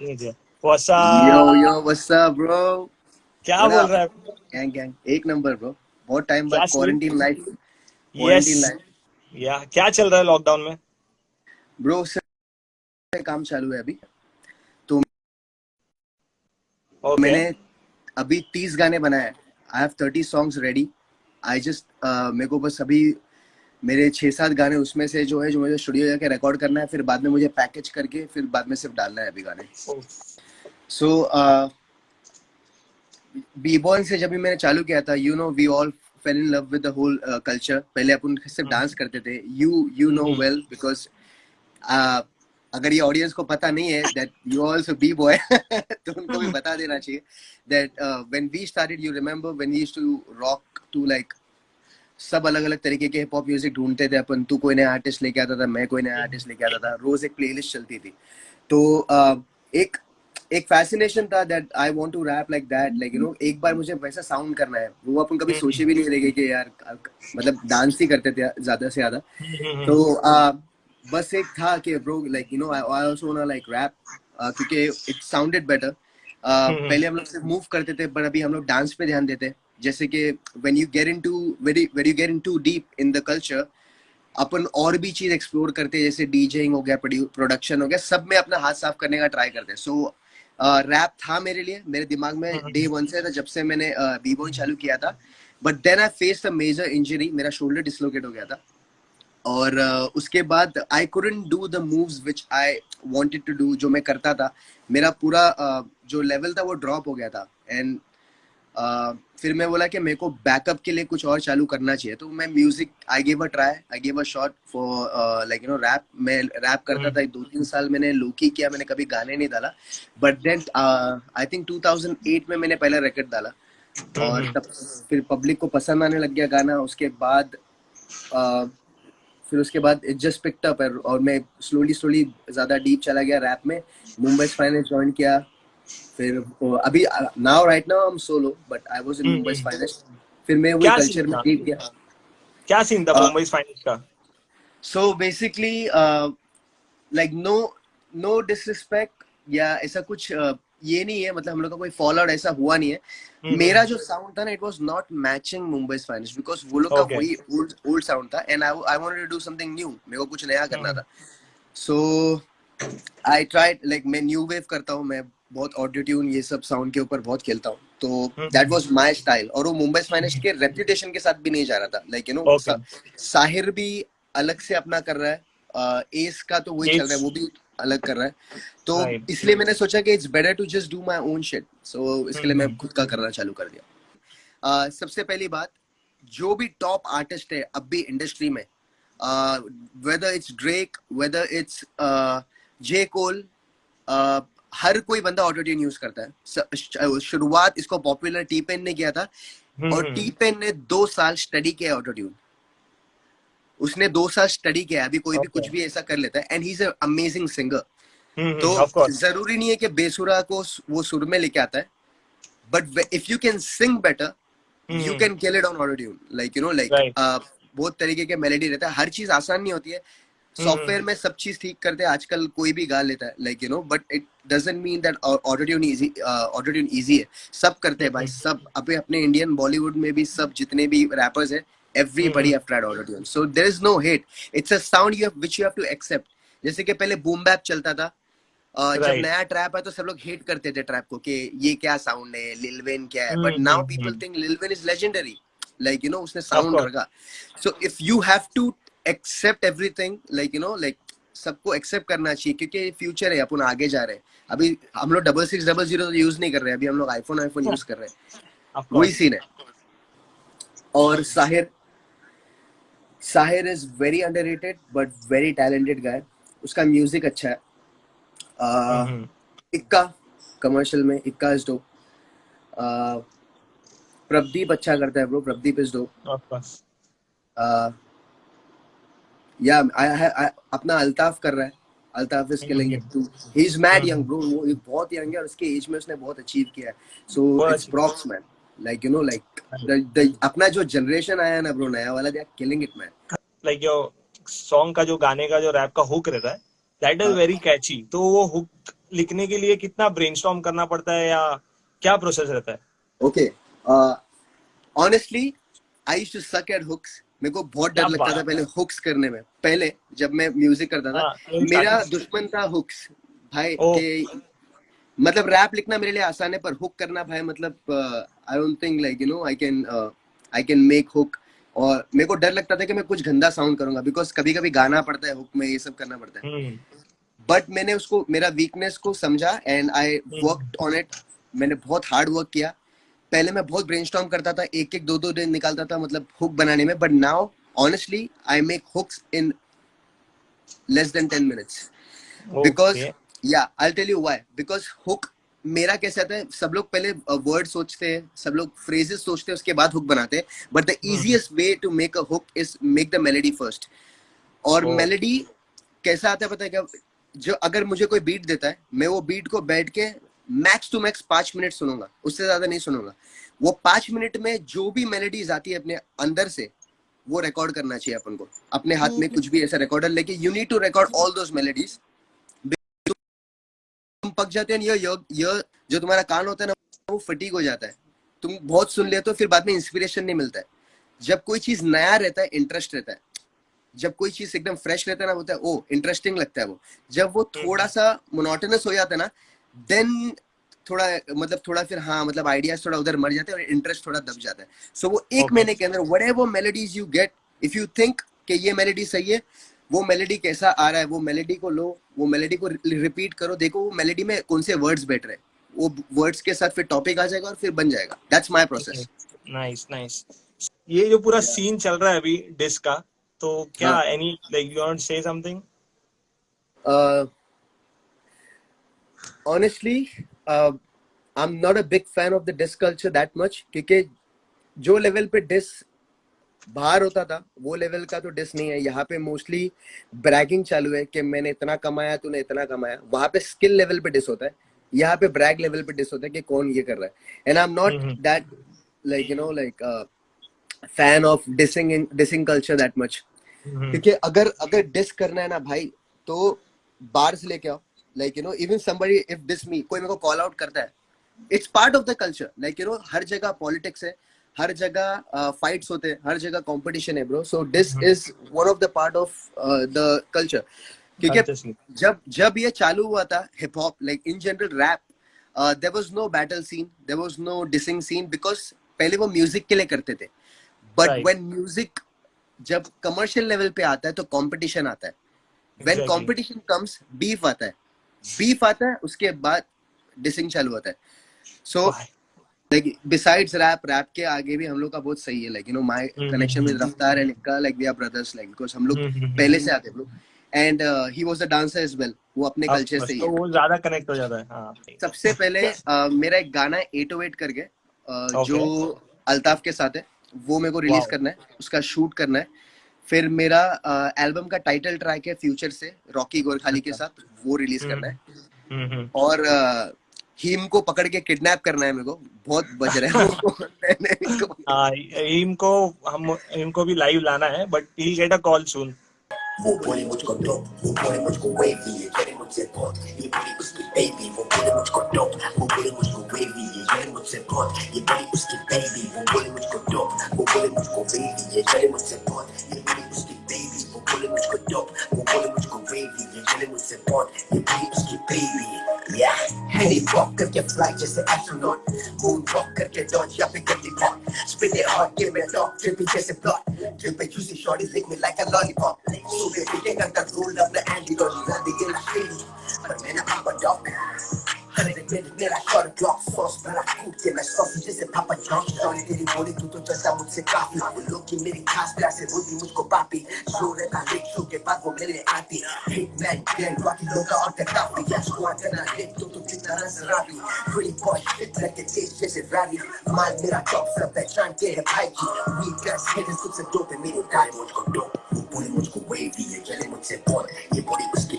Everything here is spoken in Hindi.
What's Yo, up? yo, what's up, bro? क्या What बोल up? रहा है? Gang, एक नंबर bro. बहुत टाइम क्या बाद सीन? यस। क्वारंटीन लाइफ या क्या चल रहा है लॉकडाउन में? ब्रो। उससे काम चालू है अभी। तो ओके। मैंने अभी 30 गाने बनाए। I have 30 songs ready. I just मेरे को बस अभी मेरे 6-7 गाने उसमें से जो है जो मुझे स्टूडियो जाके रिकॉर्ड करना है, फिर बाद में मुझे पैकेज करके फिर बाद में सिर्फ डालना है अभी गाने। सो बी बॉय से जब भी मैंने चालू किया था, you know, we all fell in love with the whole culture. पहले अपन सिर्फ डांस करते थे, यू नो वेल, बिकॉज अगर ये ऑडियंस को पता नहीं है that you also B boy तो उनको भी बता देना चाहिए that when we started, you remember when we used to rock to like, सब अलग अलग तरीके के हिप हॉप म्यूजिक ढूंढते थे अपन। तू कोई नया आर्टिस्ट लेके आता था, मैं कोई नया आर्टिस्ट लेके आता था, रोज एक प्लेलिस्ट चलती थी। तो एक एक फैसिनेशन था that I want to rap like that, like you know, एक बार मुझे वैसा साउंड करना है। वो अपन कभी सोचे भी नहीं रहेंगे कि यार, मतलब डांस ही करते थे ज्यादा से ज्यादा। तो बस एक था कि bro, like you know, I also want like rap, क्योंकि इट साउंडेड बेटर। पहले हम लोग सिर्फ मूव करते थे, पर अभी हम लोग डांस पे ध्यान देते हैं। जैसे कि when you get into very you get into deep in the culture, अपन और भी चीज एक्सप्लोर करते हैं, जैसे डीजेइंग हो गया, प्रोडक्शन हो गया, सब में अपना हाथ साफ करने का ट्राई करते हैं। सो रैप था मेरे लिए, मेरे दिमाग में डे वन से था, जब से मैंने बी बॉय चालू किया था। But then I faced a major injury, मेरा शोल्डर डिसलोकेट हो गया था। और उसके बाद I couldn't do the moves which I wanted to do, जो मैं करता था। मेरा पूरा जो लेवल था वो ड्रॉप हो गया था। एंड फिर मैं बोला कि मेरे को बैकअप के लिए कुछ और चालू करना चाहिए। तो मैं music, I give a try, I give a shot for like you know rap. मैं रैप करता था 2-3 साल, मैंने लोकी किया, मैंने कभी गाने नहीं डाला। बट देन आई थिंक 2008 में मैंने पहला रिकॉर्ड डाला, और तब फिर पब्लिक को पसंद आने लग गया गाना। उसके बाद फिर उसके बाद इट जस्ट पिक्ड अप, और मैं स्लोली स्लोली ज्यादा डीप चला गया रैप में। मुंबई फाइनेंस ज्वाइन किया। फिर अभी now right now I am solo, but I was in Mumbai finance. फिर मैं वही क्या सीन कल्चर में था? डीप गया। क्या सीन था मुंबई फाइनेंस का? So basically like no no disrespect या ऐसा कुछ ये नहीं है, मतलब हम लोग का कोई फॉल आउट ऐसा हुआ नहीं है। मेरा जो साउंड था ना, it was not matching Mumbai finance, because वो लोग का ओके। वही ओल्ड ओल्ड साउंड था, and I wanted to do something new, मेरे को कुछ नया करना था। सो आई ट्राइड, लाइक मैं न्यू वेव करता हूँ, मैं बहुत ऑडियो ट्यून ये सब साउंड के ऊपर बहुत खेलता हूँ। तो दैट वाज माय स्टाइल, और वो मुंबई फाइनेंस के रेपुटेशन के साथ भी नहीं जा रहा था। Like you no, okay. Sahir भी अलग से अपना कर रहा है, एस का तो वही चल रहा है, वो भी अलग कर रहा है। तो राइट। इसलिए मैंने सोचा कि it's better to just do my own shit. So इसके लिए मैं खुद का करना चालू कर दिया। सबसे पहली बात, जो भी टॉप आर्टिस्ट है अब भी इंडस्ट्री में, whether it's Drake, whether it's J Cole, हर कोई बंदा ऑटो ट्यून यूज करता है। शुरुआत इसको पॉपुलर टी पेन ने किया था, और टी पेन ने 2 साल स्टडी किया ऑटो ट्यून। उसने 2 साल स्टडी किया। अभी कोई भी ओके। कुछ भी ऐसा कर लेता है, and he is amazing singer. तो ऑफ कोर्स। जरूरी नहीं है कि बेसुरा को वो सुर में लेके आता है, but if you can sing better, you can kill it on auto tune. Like you know, like right. बहुत तरीके के मेलेडी रहता है, हर चीज आसान नहीं होती है। सॉफ्टवेयर में सब चीज ठीक करते हैं आजकल, कोई भी गा लेता है, like you no, but it doesn't mean that auto tune easy, auto tune easy है। सब करते हैं भाई, सब। अबे अपने इंडियन बॉलीवुड में भी सब जितने भी रैपर्स हैं, everybody have tried auto tune, so there is no hate. It's a sound you have, which you have to accept. जैसे कि पहले बूम बैप चलता था, जब राइट। नया ट्रैप है तो सब लोग हेट करते थे ट्रैप को कि ये क्या साउंड है, लिल वेन क्या है। But now people think Lil Wayne is legendary, like you know, उसने ऑफ साउंड कोर्स। रखा। So if you have to accept everything, like you know, like सबको एक्सेप्ट करना चाहिए, क्योंकि फ्यूचर है, अपन आगे जा रहे हैं। अभी हम लोग 6600 तो यूज नहीं कर रहे, अभी हम लोग आईफोन यूज कर रहे हैं। ऑफ वही कोर्स। सीन है। और Sahir, Sahir is very underrated but very talented guy. उसका म्यूजिक अच्छा है। इक्का, कमर्शियल में इक्का इज डोप। प्रदीप अच्छा करता है bro, Pradeep is dope. Of course. या अपना अल्ताफ कर रहा है, Altaf is killing it too. He is mad young bro, वो बहुत यंग है, और उसके एज में उसने बहुत अचीव किया है। So it's props man, like you know, like अपना जो जनरेशन आया है ना ब्रो, नया वाला, they are killing it man. Like जो सॉन्ग का, जो गाने का, जो रैप का हुक रहता है, दैट इज वेरी कैची। तो वो हुक लिखने के लिए कितना ब्रेनस्टॉर्म करना पड़ता है, या क्या प्रोसेस रहता है? Okay, honestly I used to suck at hooks. मेरे को बहुत क्या डर लगता बात था है। पहले हुक्स करने में. पहले जब मैं म्यूजिक करता था, हाँ, इन मेरा स्टार्टिंग। दुश्मन था हुक्स भाई. ओ। के मतलब रैप लिखना मेरे लिए आसान है, पर हुक करना भाई मतलब I don't think like you know I can make hook. और मेरे को डर लगता था कि मैं कुछ गंदा साउंड करूंगा, बिकॉज कभी कभी गाना पड़ता है हुक में, ये सब करना पड़ता है. हम्म। बट मैंने उसको, मेरा वीकनेस को समझा and I hmm. Worked on it. मैंने बहुत हार्ड वर्क किया. पहले मैं बहुत ब्रेनस्टॉर्म करता था, एक एक दो दो दिन निकालता था मतलब हुक बनाने में. But now honestly I make hooks in less than 10 minutes. Because okay. Yeah I tell you why. Because hook मेरा कैसे आता है, सब लोग पहले वर्ड सोचते हैं, सब लोग फ्रेजेस सोचते हैं, उसके बाद हुक बनाते हैं. But the hmm. Easiest way to make a hook is make the melody first. और ओ। मेलेडी कैसा आता है पता है क्या? जो अगर मुझे कोई बीट देता है, मैं वो बीट को बैठ के मैक्स टू मैक्स 5 मिनट सुनूंगा, उससे ज्यादा नहीं सुनूंगा. वो 5 मिनट में जो भी मेलेडीज आती है अपने अंदर से, वो रिकॉर्ड करना चाहिए अपन को. अपने हाथ में कुछ भी ऐसा रिकॉर्डर लेके you need to record all those melodies. तुम पक जाते हैं, ये जो तुम्हारा कान होता है ना, वो फटीक हो जाता है. तुम बहुत सुन लेते हो, फिर बाद में इंस्पिरेशन नहीं मिलता है. जब कोई चीज नया रहता है, इंटरेस्ट रहता है. जब कोई चीज एकदम फ्रेश रहता है ना, होता है ओ इंटरेस्टिंग लगता है वो. जब वो थोड़ा सा मोनोटोनस हो जाता है ना, देन थोड़ा मतलब थोड़ा फिर हाँ मतलब आइडियाज थोड़ा उधर मर जाते हैं और इंटरेस्ट थोड़ा दब जाता है. सो वो एक ओके। महीने के अंदर whatever melodies you get, if you think कि ये मेलोडी सही है, वो मेलोडी कैसा आ रहा है, वो मेलोडी को लो, वो मेलोडी को रिपीट करो, देखो वो मेलोडी में कौन से वर्ड्स बैठ रहे हैं. वो वर्ड्स के साथ फिर टॉपिक आ जाएगा और फिर बन जाएगा. That's my process. Nice nice. ये जो पूरा सीन चल रहा है अभी डिस्क का, तो क्या हाँ. Any like you want to say something? Honestly, I'm not a big fan of the disc culture that much, क्योंकि जो लेवल पे डिस बाहर होता था वो लेवल का तो डिस नहीं है. यहाँ पे मोस्टली ब्रैगिंग चालू है कि मैंने इतना कमाया, तूने इतना कमाया. वहाँ पे स्किल लेवल पे डिस होता है, यहाँ पे ब्रैग लेवल पे डिस होता है कि कौन ये कर रहा है. And I am not that like you know like fan of dissing culture that much. क्योंकि अगर अगर डिस करना है ना भाई, तो बाहर से लेके आओ. Like you know even somebody if diss me, कोई मेरे को कॉल आउट करता है, it's part of the culture. Like you know हर जगह पॉलिटिक्स है, हर जगह फाइट्स होते हैं, हर जगह कंपटीशन है bro. So this is one of the part of the culture. क्योंकि जब ये चालू हुआ था hip hop, like in general rap, there was no battle scene, there was no dissing scene, because पहले वो म्यूजिक के लिए करते थे. बट व्हेन म्यूजिक जब कमर्शियल लेवल पे आता है तो कंपटीशन आता है. व्हेन कंपटीशन कम्स, बीफ आता है. बीफ आता है, उसके बाद डिसिंग चालू होता है. सो लाइक बिसाइड्स रैप के आगे भी हम लोग का बहुत सही है. Like you know my connection with Raftaar and Ikka, like we are brothers, like because हम लोग पहले से आते bro. And he was a dancer as well. वो अपने कल्चर से ही तो है. वो ज्यादा कनेक्ट हो जाता है. हाँ. सबसे पहले मेरा एक गाना है 808 करके, जो अल्ताफ के साथ है, वो मेरे को रिलीज करना है, उसका शूट करना है. फिर मेरा एल्बम का टाइटल ट्रैक है फ्यूचर से रॉकी गोरखाली के साथ, वो रिलीज करना है. और हीम को पकड़ के किडनैप करना है मेरे को. बहुत बज रहा है वो. हीम को भी लाइव लाना है, but he will get a call soon. वो बोले मुझको डोप, वो बोले मुझको वेवी, ये करे मुझसे बहुत, ये बड़ी उसकी बेबी. वो बोले मुझको डोप, वो बोले मुझको वेवी, ये करे मुझसे बहुत, ये बड़ी उसकी बेबी. वो बोले मुझको डोप, वो बोले मुझको वेवी, ये करे मुझसे बहुत, ये बड़ी उसकी बेबी. वो बोले मुझको डोप, वो बोले मुझको वेवी, ये करे मुझसे बहुत, ये बड़ी उसकी बेबी. Yeah, हेली वॉक करके फ्लाई जैसे एस्ट्रोनॉट, मून वॉक करके डॉज या फिर गड्डी pop, spin it hard give me top, trippy जैसे ब्लॉट, ट्रिप पे juicy shorty lick me like a lollipop. सुबह पीके कंट्रोल अपने एंटीडोट, राधी के लाशेरी, पर मैंने पापा डॉग. हर एक मिनट मेरा शॉर्ट ब्लॉक, सॉस भरा कूट के मैं सॉस जैसे पापा जॉन. शॉर्टी तेरी बोली तू तो चलता मुझसे काफी, लोग की मेरी खास प्यार से बोलती मुझको पापी. शो रहता लेट शो के बाद वो मेरे आती, हिटमैन गैंग रॉकी लोगा और काफी. या स्क्वाड करना हिट तो कितना नजराबी, प्रीटी बॉय शिट लगे तेज जैसे रैली. माल मेरा टॉप सब पहचान के है भाई जी. वी गैस हिट सबसे डोप है मेरे गाय. मुझको डोप, वो बोले मुझको वेवी, ये चले मुझसे बहुत, ये बॉडी उसकी